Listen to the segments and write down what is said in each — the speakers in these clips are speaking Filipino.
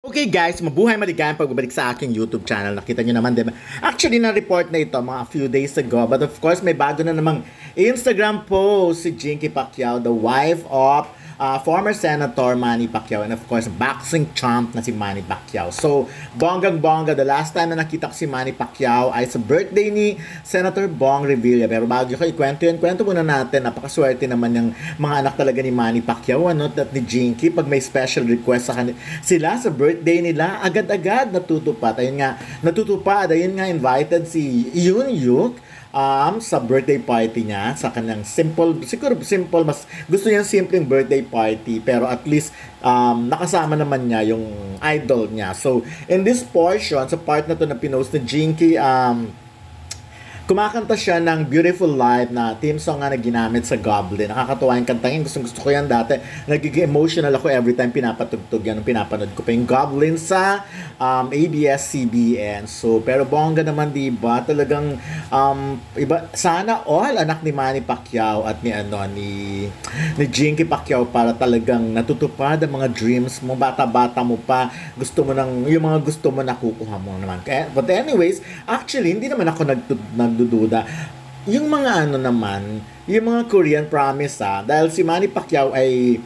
Okay guys, mabuhay maligayang pagbabalik sa aking YouTube channel. Nakita nyo naman, diba? Actually, na-report na ito mga few days ago. But of course, may bago na namang Instagram post si Jinky Pacquiao, the wife of former Senator Manny Pacquiao, and of course, boxing champ na si Manny Pacquiao. So, bonggang-bongga, the last time na nakita ko si Manny Pacquiao ay sa birthday ni Senator Bong Revilla. Pero bago ko ikwento yan, kwento muna natin, napakaswerte naman yung mga anak talaga ni Manny Pacquiao, ano, at ni Jinky, pag may special request sa sila sa birthday nila, agad-agad natutupad. Ayun nga, natutupad. Ayun nga, invited si Yoon Yuk sa birthday party niya, sa kanyang simple, siguro simple, mas gusto niya simpleng birthday party, pero at least nakasama naman niya yung idol niya. So, in this portion, sa part na to na pinost ni Jinky, kumakanta siya ng Beautiful Life na theme song nga na ginamit sa Goblin. Nakakatuwa yung kantangin. Gusto ko yan dati. Nagiging emotional ako every time pinapatugtog yan. Pinapanood ko pa yung Goblin sa ABS-CBN. So, pero bongga naman, diba? Talagang iba. Sana all anak ni Manny Pacquiao at ni Jinky Pacquiao para talagang natutupad ang mga dreams mo. Bata-bata mo pa. Gusto mo yung mga gusto mo nakukuha mo naman. But anyways, actually, hindi naman ako nagdududa. Yung mga naman, yung mga Korean promise dahil si Manny Pacquiao ay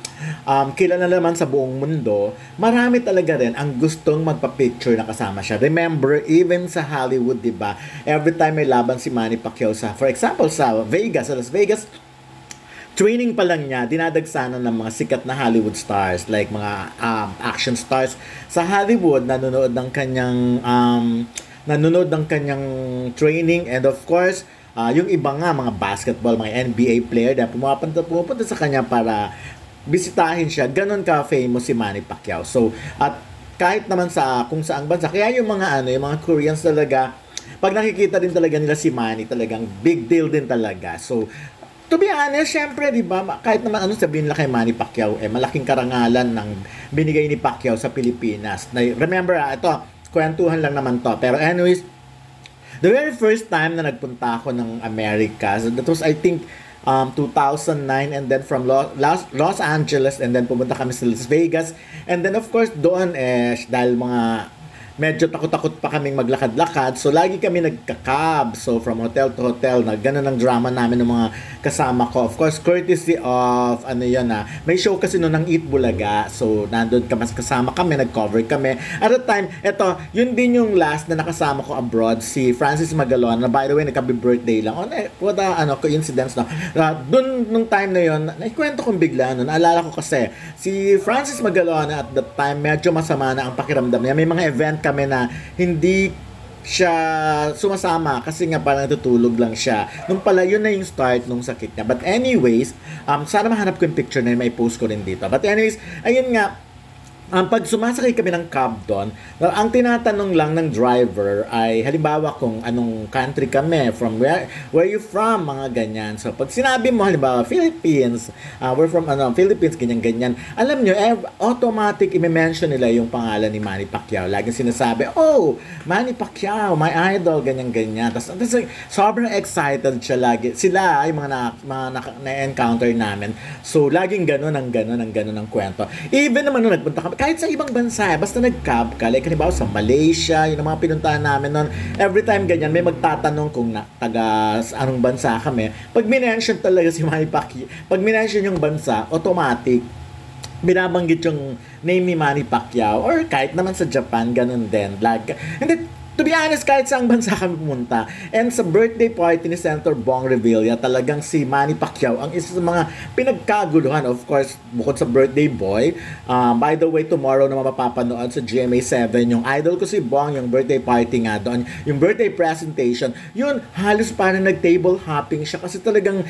kilala naman sa buong mundo, marami talaga rin ang gustong magpa-picture na kasama siya. Remember, even sa Hollywood, diba? Every time may laban si Manny Pacquiao for example, sa Las Vegas, training pa lang niya, dinadagsanan ng mga sikat na Hollywood stars, like mga action stars sa Hollywood, nanonood ng kanyang training, and of course, yung iba nga, mga basketball, mga NBA player na pumupunta sa kanya para bisitahin siya. Ganon ka-famous si Manny Pacquiao. So, at kahit naman sa kung saang bansa, kaya yung mga Koreans talaga, pag nakikita din talaga nila si Manny, talagang big deal din talaga. So, to be honest, syempre, di ba, kahit naman sabihin nila kay Manny Pacquiao, malaking karangalan ng binigay ni Pacquiao sa Pilipinas. Remember, ito, kwentuhan lang naman to. Pero anyways, the very first time na nagpunta ako ng America, so that was I think 2009, and then from Los Angeles, and then pumunta kami sa Las Vegas, and then of course doon dahil medyo takot-takot pa kaming maglakad-lakad, so lagi kami nagka-cab, so from hotel to hotel, na ganun ang drama namin ng mga kasama ko. Of course, courtesy of may show kasi noon ng Eat Bulaga, so nandun kasama kami, nag-cover kami. At the time, yun din yung last na nakasama ko abroad, si Francis Magalon, na by the way, nagka-birthday lang. What coincidence na. Dun, nung time na yun, naikwento kong bigla, naalala ko kasi, si Francis Magalon at that time, medyo masama na ang pakiramdam niya. May mga event kami na hindi siya sumasama kasi nga parang natutulog lang siya. Nung pala, yun na yung start nung sakit niya. But anyways, sana mahanap ko yung picture na yun, may post ko rin dito. But anyways, ayun nga, pag sumasakay kami ng cab doon, ang tinatanong lang ng driver ay halimbawa kung anong country kami, from where you from, mga ganyan. So pag sinabi mo halimbawa Philippines, we're from Philippines, ganyan. Alam nyo, automatic i-mention nila yung pangalan ni Manny Pacquiao. Laging sinasabi, oh, Manny Pacquiao, my idol, ganyan. Tapos sobrang excited siya lagi. Sila ay mga na-encounter namin. So laging ganun ang kwento. Even naman nung nagpunta kami kahit sa ibang bansa, basta nag-cab ka, like halimbawa sa Malaysia, yun ang mga pinuntahan namin noon, every time ganyan, may magtatanong kung taga anong bansa kami. Pag minention talaga si Manny Pacquiao, pag minention yung bansa, automatic, binabanggit yung name ni Manny Pacquiao, or kahit naman sa Japan, ganun din. Like, hindi, to be honest, kahit saang bansa kami pumunta. And sa birthday party ni Senator Bong Revilla, talagang si Manny Pacquiao ang isa sa mga pinagkaguluhan. Of course, bukod sa birthday boy. By the way, tomorrow na mapapanood sa GMA7, yung idol ko si Bong, yung birthday party nga doon, yung birthday presentation, yun, halos parang nag-table hopping siya kasi talagang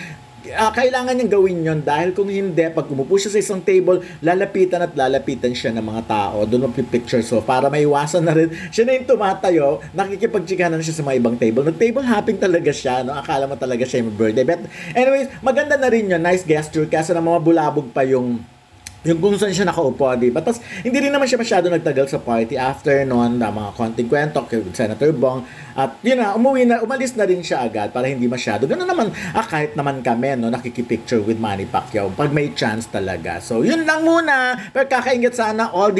kailangan niyang gawin yon dahil kung hindi, pag umupo siya sa isang table, lalapitan siya ng mga tao, doon magpipicture. So, para maiwasan na rin, siya na yung tumatayo, nakikipagtsikanan siya sa mga ibang table. Nag-table hopping talaga siya, akala mo talaga siya yung birthday. But anyways, maganda na rin yun, nice gesture, kasi na mga bulabog pa yung kung saan siya nakaupo, diba? Tapos, hindi rin naman siya masyado nagtagal sa party. After noon, mga konting kwento kay Senator Bong. At yun na, umalis na rin siya agad para hindi masyado. Ganoon naman, kahit naman kami, nakikipicture with Manny Pacquiao pag may chance talaga. So, yun lang muna. Pero kakaingat sana all the